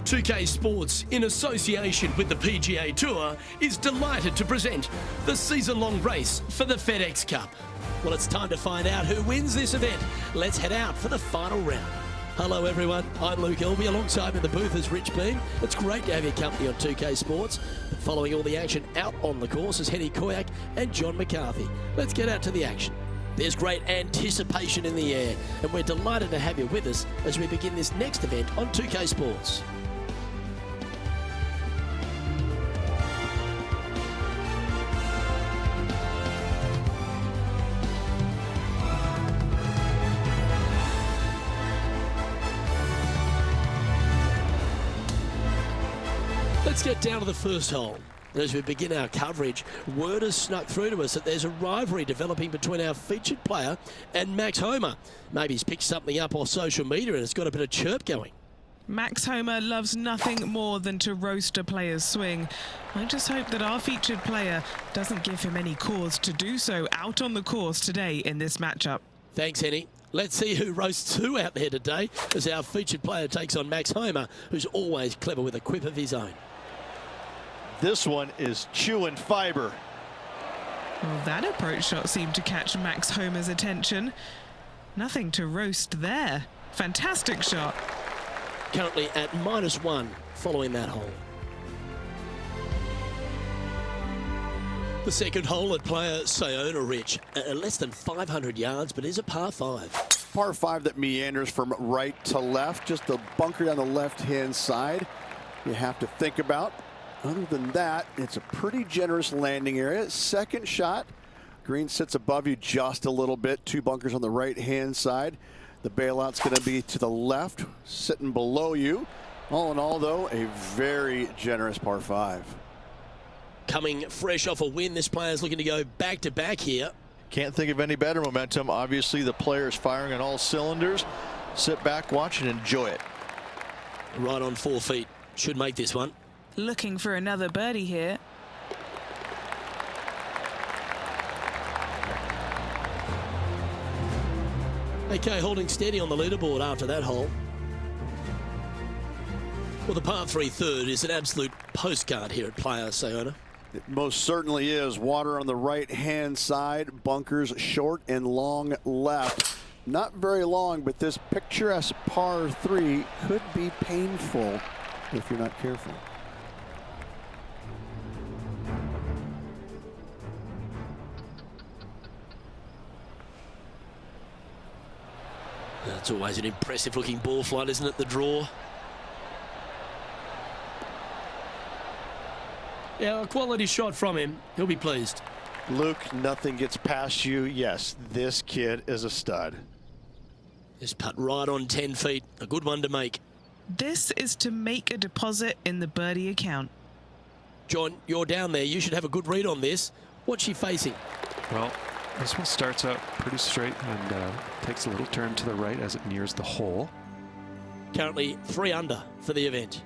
2K Sports, in association with the PGA Tour, is delighted to present the season-long race for the FedEx Cup. Well, it's time to find out who wins this event. Let's head out for the final round. Hello everyone, I'm Luke Elby. Alongside me in the booth is Rich Beam. It's great to have your company on 2K Sports. Following all the action out on the course is Henny Koyak and John McCarthy. Let's get out to the action. There's great anticipation in the air, and we're delighted to have you with us as we begin this next event on 2K Sports. Let's get down to the first hole. As we begin our coverage, word has snuck through to us that there's a rivalry developing between our featured player and Max Homa. Maybe he's picked something up off social media and it's got a bit of chirp going. Max Homa loves nothing more than to roast a player's swing. I just hope that our featured player doesn't give him any cause to do so out on the course today in this matchup. Thanks, Henny. Let's see who roasts who out there today as our featured player takes on Max Homa, who's always clever with a quip of his own. This one is chewing fiber. Well, that approach shot seemed to catch Max Homa's attention. Nothing to roast there. Fantastic shot. Currently at -1 following that hole. The second hole at player Sayona Rich, less than 500 yards, but is a par 5. Par 5 that meanders from right to left, just the bunker down the left-hand side you have to think about. Other than that, it's a pretty generous landing area. Second shot, green sits above you just a little bit. 2 bunkers on the right-hand side. The bailout's going to be to the left, sitting below you. All in all, though, a very generous par 5. Coming fresh off a win, this player's looking to go back-to-back here. Can't think of any better momentum. Obviously, the player's firing on all cylinders. Sit back, watch, and enjoy it. Right on 4 feet. Should make this one. Looking for another birdie here. Okay, holding steady on the leaderboard after that hole. Well, the par 3 third is an absolute postcard here at player Sayona. It most certainly is. Water on the right-hand side, bunkers short and long left. Not very long, but this picturesque par 3 could be painful if you're not careful. That's always an impressive-looking ball flight, isn't it, the draw? Yeah, a quality shot from him. He'll be pleased. Luke, nothing gets past you. Yes, this kid is a stud. This putt right on 10 feet. A good one to make. This is to make a deposit in the birdie account. John, you're down there. You should have a good read on this. What's she facing? Well, this one starts out pretty straight and takes a little turn to the right as it nears the hole. Currently 3 under for the event.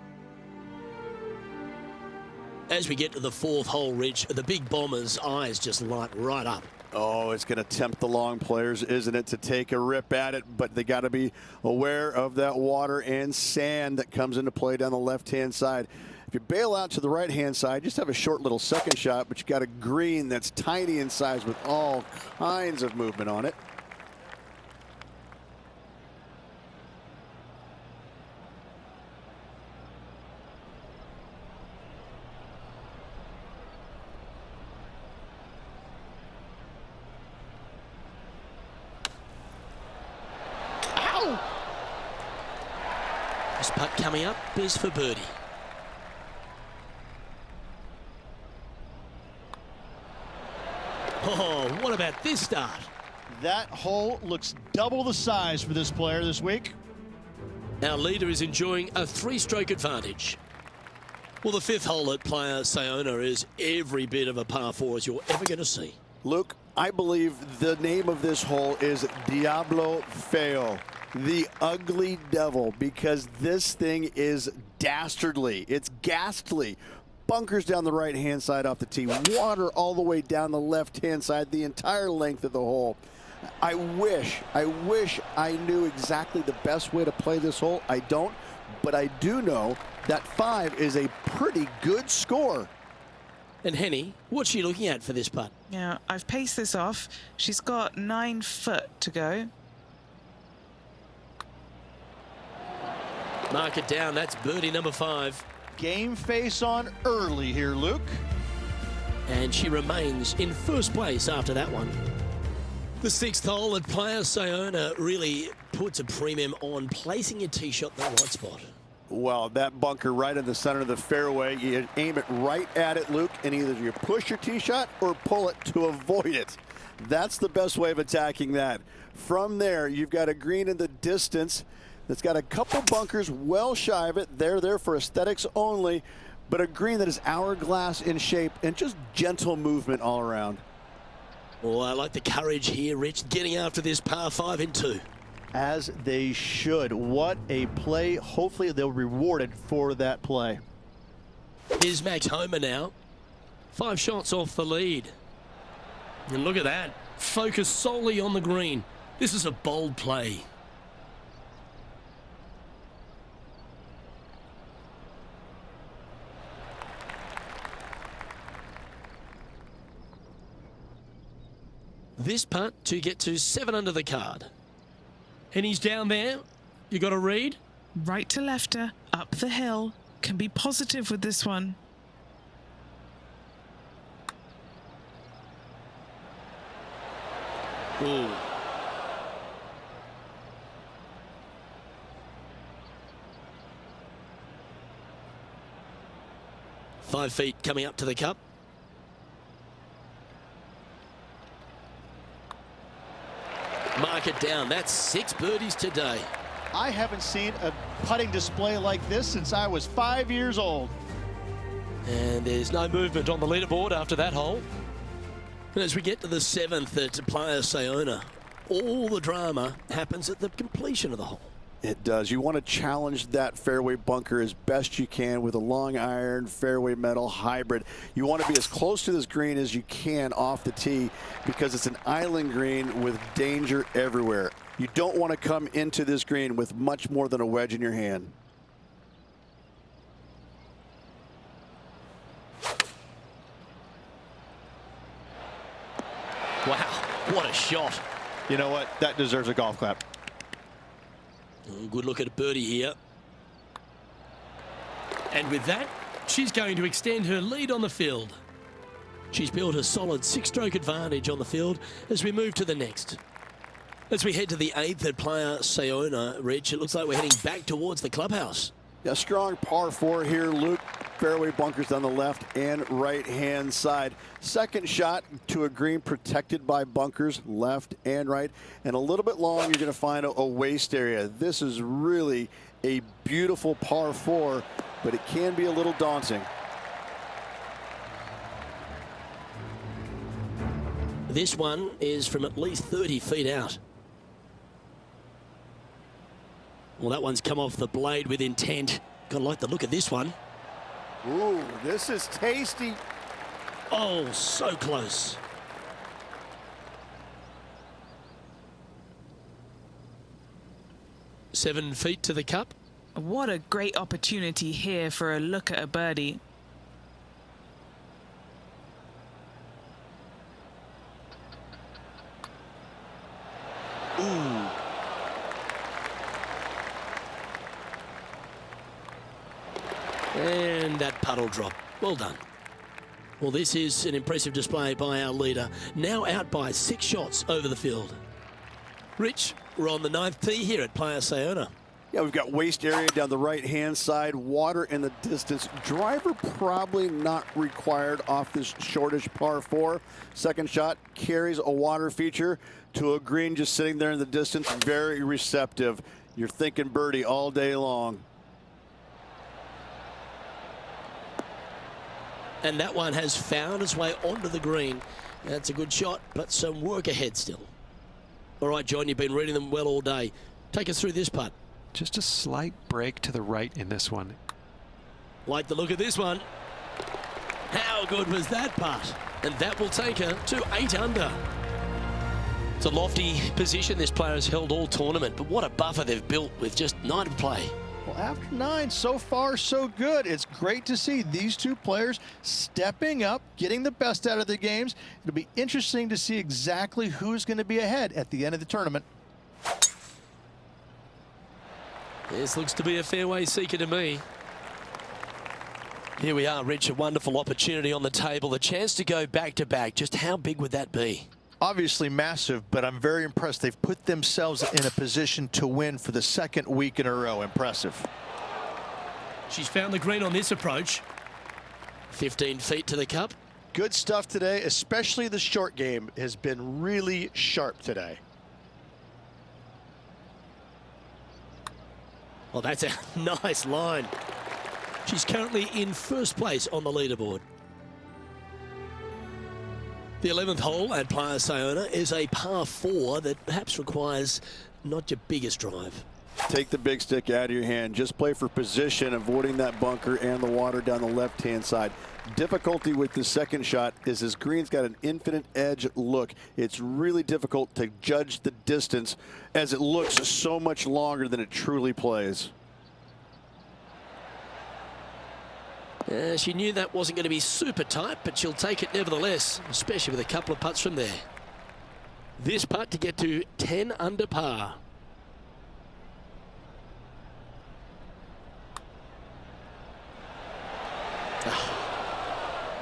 As we get to the 4th hole, Rich, the big bomber's eyes just light right up. Oh, it's going to tempt the long players, isn't it, to take a rip at it, but they got to be aware of that water and sand that comes into play down the left-hand side. If you bail out to the right-hand side, just have a short little second shot, but you got a green that's tiny in size with all kinds of movement on it. This putt coming up is for birdie. Oh, what about this start? That hole looks double the size for this player this week. Our leader is enjoying a 3-stroke advantage. Well, the 5th hole at player Sayona is every bit of a par 4 as you're ever going to see. Luke, I believe the name of this hole is Diablo Feo, the ugly devil, because this thing is dastardly. It's ghastly. Bunkers down the right-hand side off the tee. Water all the way down the left-hand side, the entire length of the hole. I wish I knew exactly the best way to play this hole. I don't, but I do know That 5 is a pretty good score. And Henny, what's she looking at for this putt? Yeah, I've paced this off. She's got 9 foot to go. Mark it down. That's birdie number 5. Game face on early here, Luke. And she remains in first place after that one. The 6th hole at Playa Sayona really puts a premium on placing your tee shot in the right spot. Well, that bunker right in the center of the fairway, you aim it right at it, Luke, and either you push your tee shot or pull it to avoid it. That's the best way of attacking that. From there, you've got a green in the distance that's got a couple bunkers well shy of it. They're there for aesthetics only, but a green that is hourglass in shape and just gentle movement all around. Well, I like the courage here, Rich, getting after this par 5 in 2. As they should. What a play. Hopefully they'll be rewarded for that play. Here's Max Homer now. 5 shots off the lead. And look at that. Focus solely on the green. This is a bold play. This putt to get to 7 under the card. And he's down there. You got to read. Right to lefter, up the hill. Can be positive with this one. Ooh. Five feet coming up to the cup. Mark it down. That's 6 birdies today. I haven't seen a putting display like this since I was 5 years old. And there's no movement on the leaderboard after that hole. And as we get to the 7th at Playa Sayona, all the drama happens at the completion of the hole. It does. You want to challenge that fairway bunker as best you can with a long iron fairway metal hybrid. You want to be as close to this green as you can off the tee because it's an island green with danger everywhere. You don't want to come into this green with much more than a wedge in your hand. Wow, what a shot. You know what? That deserves a golf clap. Good look at a birdie here. And with that, she's going to extend her lead on the field. She's built a solid 6-stroke advantage on the field as we move to the next. As we head to the 8th at Playa Sayona, Rich, it looks like we're heading back towards the clubhouse. Yeah, strong par 4 here, Luke. Fairway bunkers on the left and right hand side. Second shot to a green protected by bunkers left and right, and a little bit long you're going to find a waste area. This is really a beautiful par 4, but it can be a little daunting. This one is from at least 30 feet out. Well, that one's come off the blade with intent. Gotta like the look of this one. Ooh, this is tasty. Oh, so close. Seven feet to the cup. What a great opportunity here for a look at a birdie. Ooh. And that puddle drop. Well done. Well, this is an impressive display by our leader. Now out by 6 shots over the field. Rich, we're on the 9th tee here at Playa Sayona. Yeah, we've got waste area down the right-hand side, water in the distance. Driver probably not required off this shortish par 4. Second shot carries a water feature to a green just sitting there in the distance. Very receptive. You're thinking birdie all day long. And that one has found its way onto the green. That's a good shot, but some work ahead still. All right, John, you've been reading them well all day. Take us through this putt. Just a slight break to the right in this one. Like the look of this one. How good was that putt? And that will take her to 8 under. It's a lofty position this player has held all tournament, but what a buffer they've built with just 9 to play. Well, after 9, so far so good. It's great to see these two players stepping up, getting the best out of the games. It'll be interesting to see exactly who's going to be ahead at the end of the tournament. This looks to be a fairway seeker to me. Here we are, Rich, a wonderful opportunity on the table. The chance to go back-to-back. Just how big would that be? Obviously massive, but I'm very impressed. They've put themselves in a position to win for the second week in a row. Impressive. She's found the green on this approach. 15 feet to the cup. Good stuff today, especially the short game has been really sharp today. Well, that's a nice line. She's currently in first place on the leaderboard. The 11th hole at Playa Sayona is a par 4 that perhaps requires not your biggest drive. Take the big stick out of your hand. Just play for position, avoiding that bunker and the water down the left-hand side. Difficulty with the second shot is this green's got an infinite edge look. It's really difficult to judge the distance as it looks so much longer than it truly plays. She knew that wasn't going to be super tight, but she'll take it nevertheless, especially with a couple of putts from there. This putt to get to 10 under par.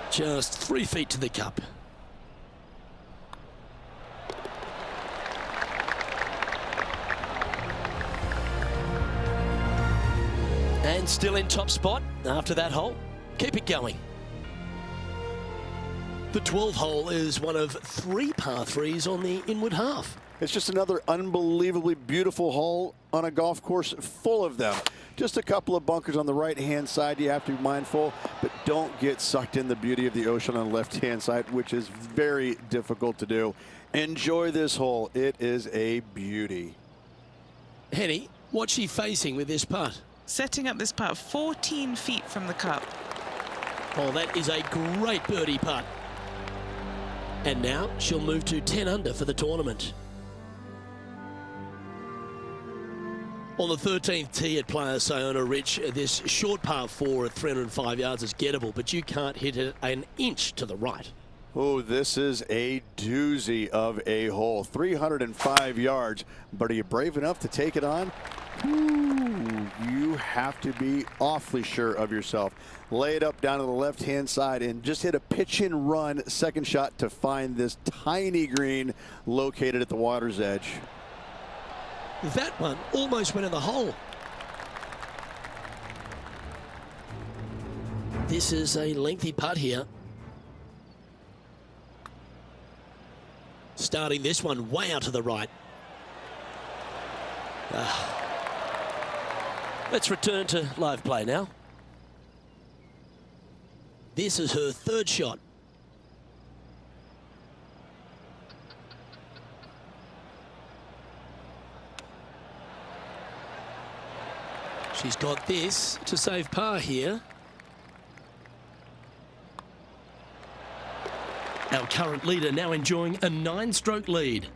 Just 3 feet to the cup. And still in top spot after that hole. Keep it going. The 12th hole is one of 3 par 3s on the inward half. It's just another unbelievably beautiful hole on a golf course full of them. Just a couple of bunkers on the right-hand side you have to be mindful, but don't get sucked in the beauty of the ocean on the left-hand side, which is very difficult to do. Enjoy this hole. It is a beauty. Henny, what's she facing with this putt? Setting up this putt 14 feet from the cup. Oh, that is a great birdie putt. And now she'll move to 10 under for the tournament. On the 13th tee at Playa Sayona, Rich, this short par 4 at 305 yards is gettable, but you can't hit it an inch to the right. Oh, this is a doozy of a hole. 305 yards, but are you brave enough to take it on? Ooh, you have to be awfully sure of yourself. Lay it up down to the left-hand side and just hit a pitch and run second shot to find this tiny green located at the water's edge. That one almost went in the hole. This is a lengthy putt here. Starting this one way out to the right. Let's return to live play now. This is her 3rd shot. She's got this to save par here. Our current leader now enjoying a 9-stroke lead.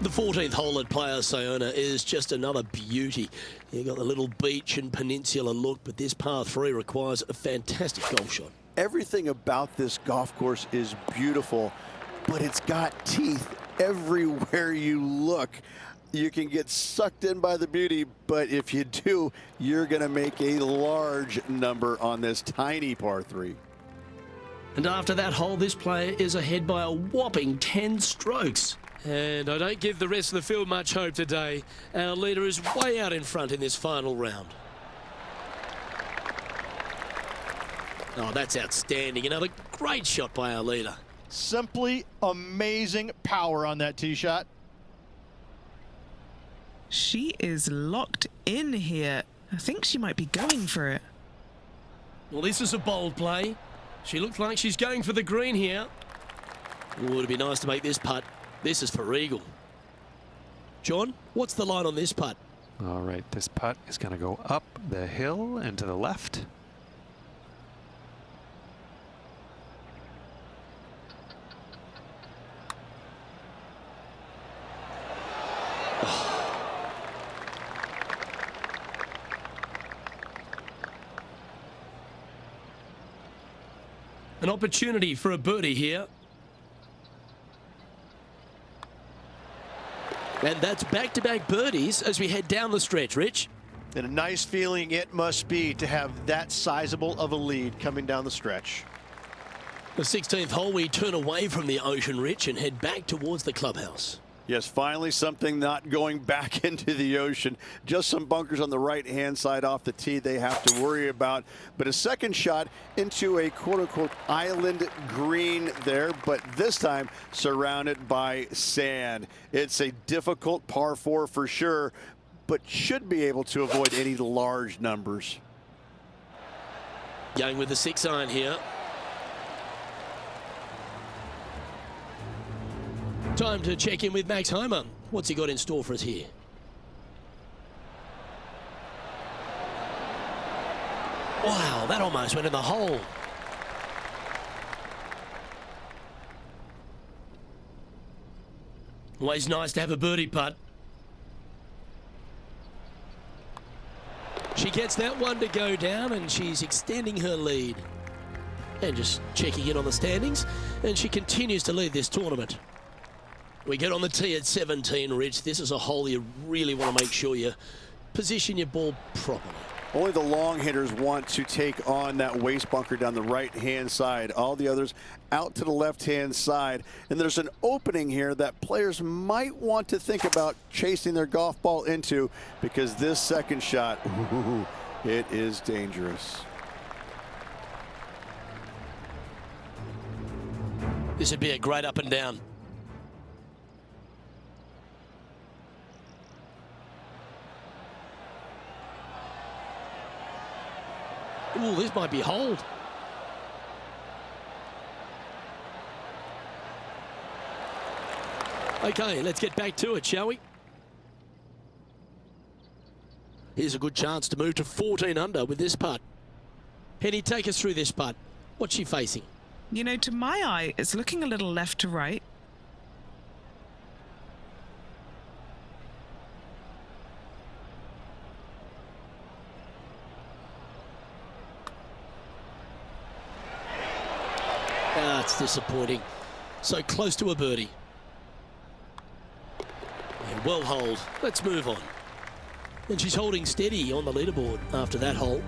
The 14th hole at Playa Sayona is just another beauty. You've got the little beach and peninsula look, but this par 3 requires a fantastic golf shot. Everything about this golf course is beautiful, but it's got teeth everywhere you look. You can get sucked in by the beauty, but if you do, you're going to make a large number on this tiny par 3. And after that hole, this player is ahead by a whopping 10 strokes. And I don't give the rest of the field much hope today. Our leader is way out in front in this final round. Oh, that's outstanding. Another great shot by our leader. Simply amazing power on that tee shot. She is locked in here. I think she might be going for it. Well, this is a bold play. She looks like she's going for the green here. Oh, it'd be nice to make this putt. This is for eagle. John, what's the line on this putt? All right, this putt is going to go up the hill and to the left. An opportunity for a birdie here. And that's back-to-back birdies as we head down the stretch, Rich. And a nice feeling it must be to have that sizable of a lead coming down the stretch. The 16th hole, we turn away from the ocean, Rich, and head back towards the clubhouse. Yes, finally something not going back into the ocean. Just some bunkers on the right-hand side off the tee they have to worry about. But a second shot into a quote-unquote island green there, but this time surrounded by sand. It's a difficult par 4 for sure, but should be able to avoid any large numbers. Young with the 6-iron here. Time to check in with Max Homer. What's he got in store for us here? Wow, that almost went in the hole. Always nice to have a birdie putt. She gets that one to go down, and she's extending her lead. And just checking in on the standings, and she continues to lead this tournament. We get on the tee at 17, Rich. This is a hole you really want to make sure you position your ball properly. Only the long hitters want to take on that waste bunker down the right-hand side. All the others out to the left-hand side. And there's an opening here that players might want to think about chasing their golf ball into, because this second shot, ooh, it is dangerous. This would be a great up and down. Ooh, this might be hold. Okay, let's get back to it, shall we? Here's a good chance to move to 14 under with this putt. Henny, take us through this putt. What's she facing? You know, to my eye, it's looking a little left to right. Ah, it's disappointing. So close to a birdie. And well holed. Let's move on. And she's holding steady on the leaderboard after that hole.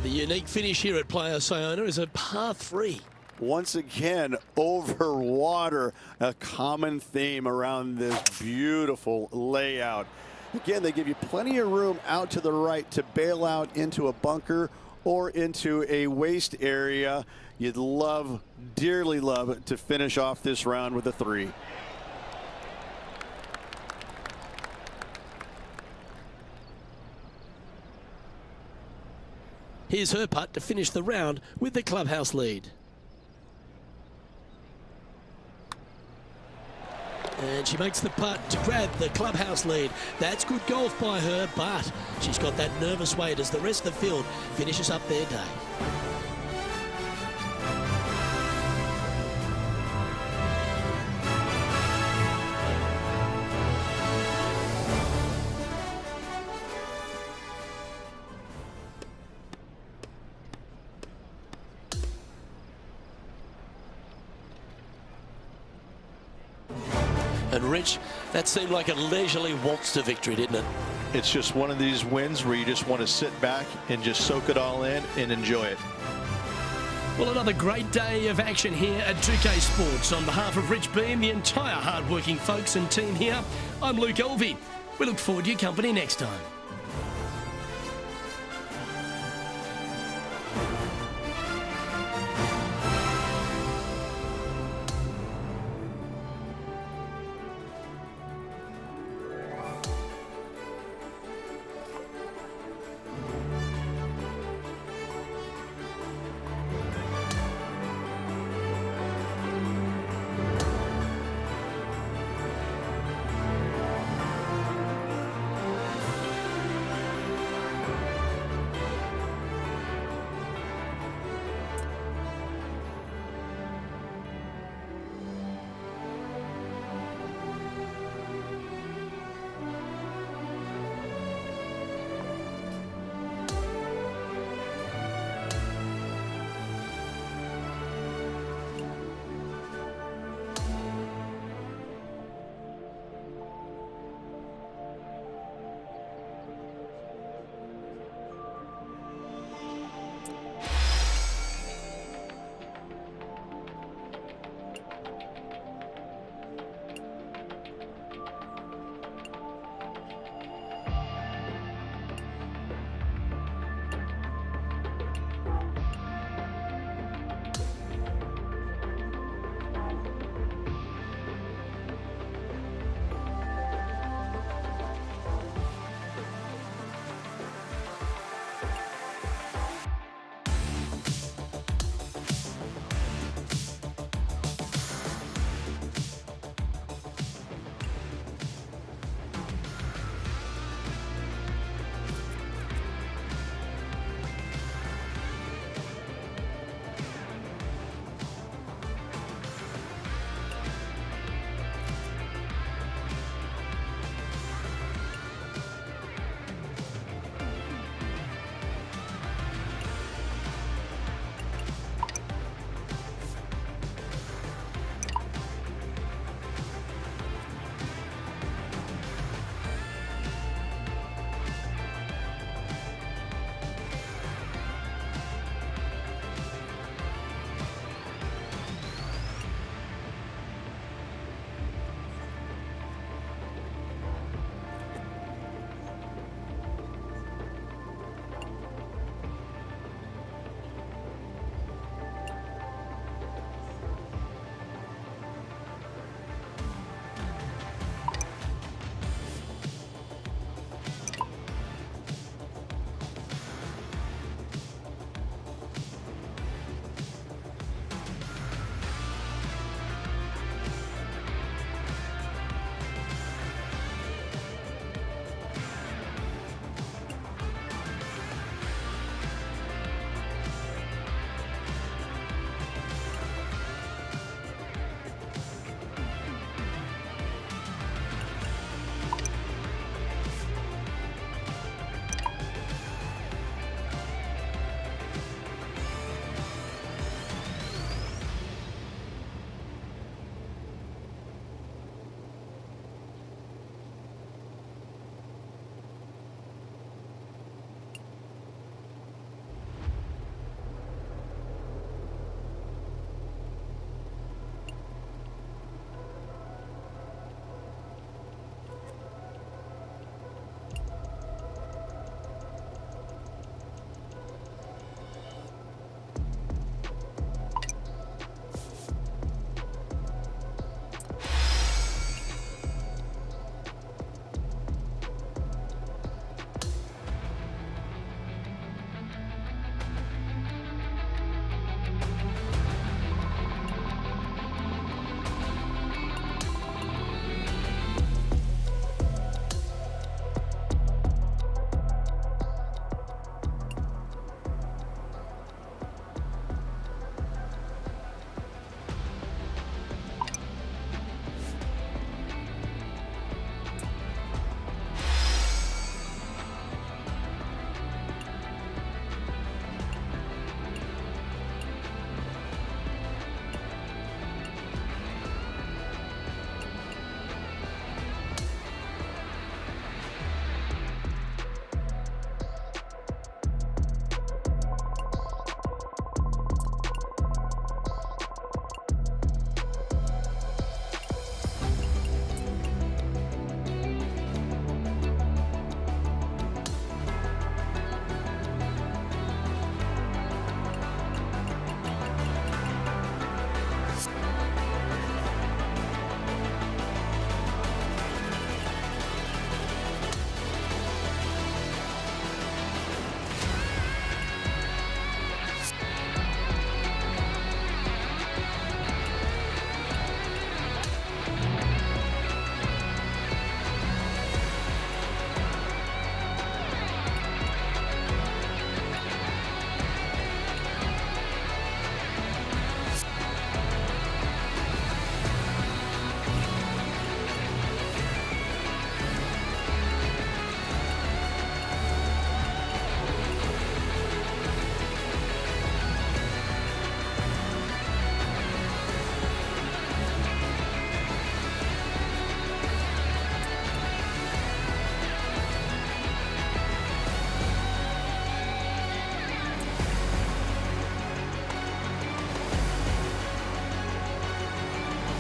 The unique finish here at Playa Sayona is a par 3. Once again, over water, a common theme around this beautiful layout. Again, they give you plenty of room out to the right to bail out into a bunker or into a waste area. You'd love, dearly love, to finish off this round with a 3. Here's her putt to finish the round with the clubhouse lead. And she makes the putt to grab the clubhouse lead. That's good golf by her, but she's got that nervous weight as the rest of the field finishes up their day. And Rich, that seemed like a leisurely waltz to victory, didn't it? It's just one of these wins where you just want to sit back and just soak it all in and enjoy it. Well, another great day of action here at 2K Sports. On behalf of Rich B and the entire hard-working folks and team here, I'm Luke Elvey. We look forward to your company next time.